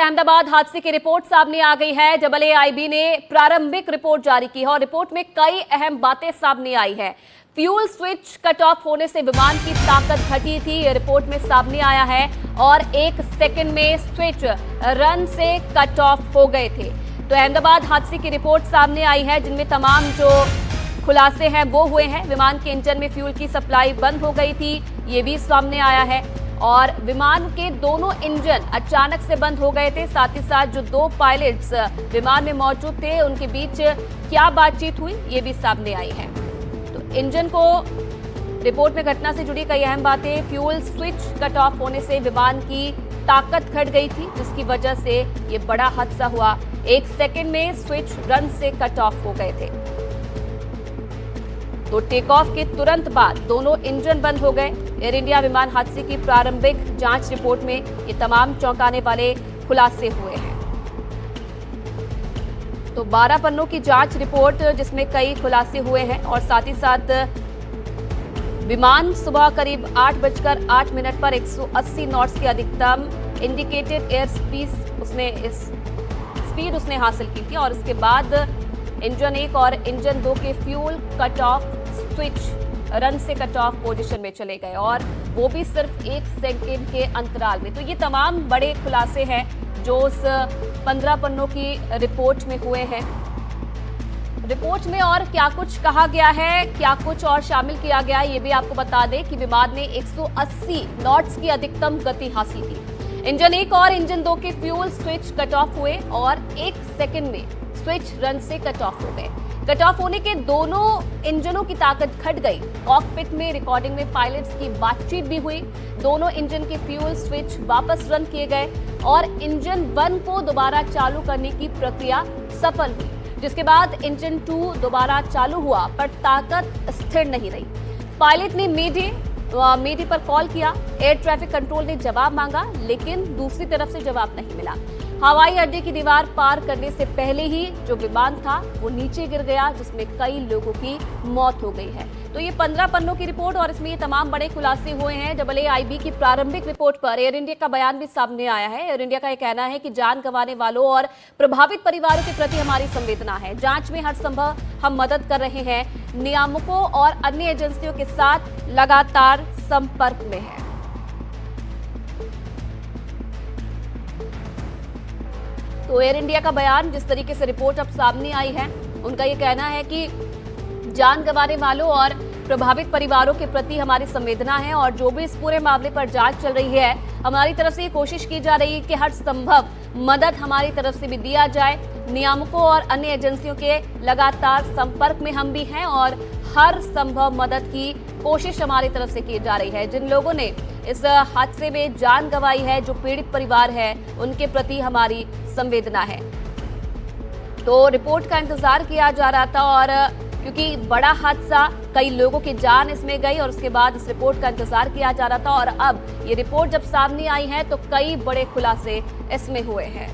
अहमदाबाद हादसे की रिपोर्ट सामने आ गई है। AAIB ने प्रारंभिक रिपोर्ट जारी की है और रिपोर्ट में कई अहम बातें सामने आई है। फ्यूल स्विच कट ऑफ होने से विमान की ताकत घटी थी, ये रिपोर्ट में सामने आया है और 1 सेकंड में स्विच रन से कट ऑफ हो गए थे। तो अहमदाबाद हादसे की रिपोर्ट सामने आई है, जिनमें तमाम जो खुलासे हैं वो हुए हैं। विमान के इंजन में फ्यूल की सप्लाई बंद हो गई थी, ये भी सामने आया है और विमान के दोनों इंजन अचानक से बंद हो गए थे। साथ ही साथ जो 2 पायलट्स विमान में मौजूद थे, उनके बीच क्या बातचीत हुई, ये भी सामने आई है। तो इंजन को रिपोर्ट में घटना से जुड़ी कई अहम बातें। फ्यूल स्विच कट ऑफ होने से विमान की ताकत घट गई थी, जिसकी वजह से ये बड़ा हादसा हुआ। 1 सेकंड में स्विच रन से कट ऑफ हो गए थे। तो टेक ऑफ के तुरंत बाद दोनों इंजन बंद हो गए। एयर इंडिया विमान हादसे की प्रारंभिक जांच रिपोर्ट में ये तमाम चौंकाने वाले खुलासे हुए हैं। तो 12 पन्नों की जांच रिपोर्ट, जिसमें कई खुलासे हुए हैं और साथ ही साथ विमान सुबह करीब 8:08 पर 180 नॉट्स की अधिकतम इंडिकेटेड एयर स्पीड उसने हासिल की थी और इसके बाद इंजन 1 और इंजन 2 के fuel cut off switch run से कट ऑफ पोजीशन में चले गए और वो भी सिर्फ 1 सेकंड के अंतराल में। तो ये तमाम बड़े खुलासे हैं जो उस 15 पन्नों की रिपोर्ट में हुए हैं। रिपोर्ट में और क्या कुछ कहा गया है, क्या कुछ और शामिल किया गया है, ये भी आपको बता दें कि विमान ने 180 नॉट्स की अधिकतम गति हासिल की। इंजन 1 और इंजन 2 के फ्यूल स्विच कट ऑफ हुए और 1 सेकंड में स्विच रन से कट ऑफ हो गए। कट ऑफ होने के दोनों इंजनों की ताकत घट गई। कॉकपिट में रिकॉर्डिंग में पायलट्स की बातचीत भी हुई। दोनों इंजन के फ्यूल स्विच वापस रन किए गए और इंजन 1 को दोबारा चालू करने की प्रक्रिया सफल हुई, जिसके बाद इंजन 2 दोबारा चालू हुआ, पर ताकत स्थिर नहीं रही। पायलट ने मेडे पर कॉल किया। एयर ट्रैफिक कंट्रोल ने जवाब मांगा, लेकिन दूसरी तरफ से जवाब नहीं मिला। हवाई अड्डे की दीवार पार करने से पहले ही जो विमान था वो नीचे गिर गया, जिसमें कई लोगों की मौत हो गई है। तो ये 15 पन्नों की रिपोर्ट और इसमें ये तमाम बड़े खुलासे हुए हैं। AAIB की प्रारंभिक रिपोर्ट पर एयर इंडिया का बयान भी सामने आया है। एयर इंडिया का यह कहना है कि जान गंवाने वालों और प्रभावित परिवारों के प्रति हमारी संवेदना है। जांच में हर संभव हम मदद कर रहे हैं। नियामकों और अन्य एजेंसियों के साथ लगातार संपर्क में है। तो एयर इंडिया का बयान, जिस तरीके से रिपोर्ट अब सामने आई है, उनका ये कहना है कि जान गंवाने वालों और प्रभावित परिवारों के प्रति हमारी संवेदना है और जो भी इस पूरे मामले पर जांच चल रही है, हमारी तरफ से ये कोशिश की जा रही है कि हर संभव मदद हमारी तरफ से भी दिया जाए। नियामकों और अन्य एजेंसियों के लगातार संपर्क में हम भी हैं और हर संभव मदद की कोशिश हमारी तरफ से की जा रही है। जिन लोगों ने इस हादसे में जान गंवाई है, जो पीड़ित परिवार है, उनके प्रति हमारी संवेदना है। तो रिपोर्ट का इंतजार किया जा रहा था और क्योंकि बड़ा हादसा, कई लोगों की जान इसमें गई और उसके बाद इस रिपोर्ट का इंतजार किया जा रहा था और अब ये रिपोर्ट जब सामने आई है तो कई बड़े खुलासे इसमें हुए हैं।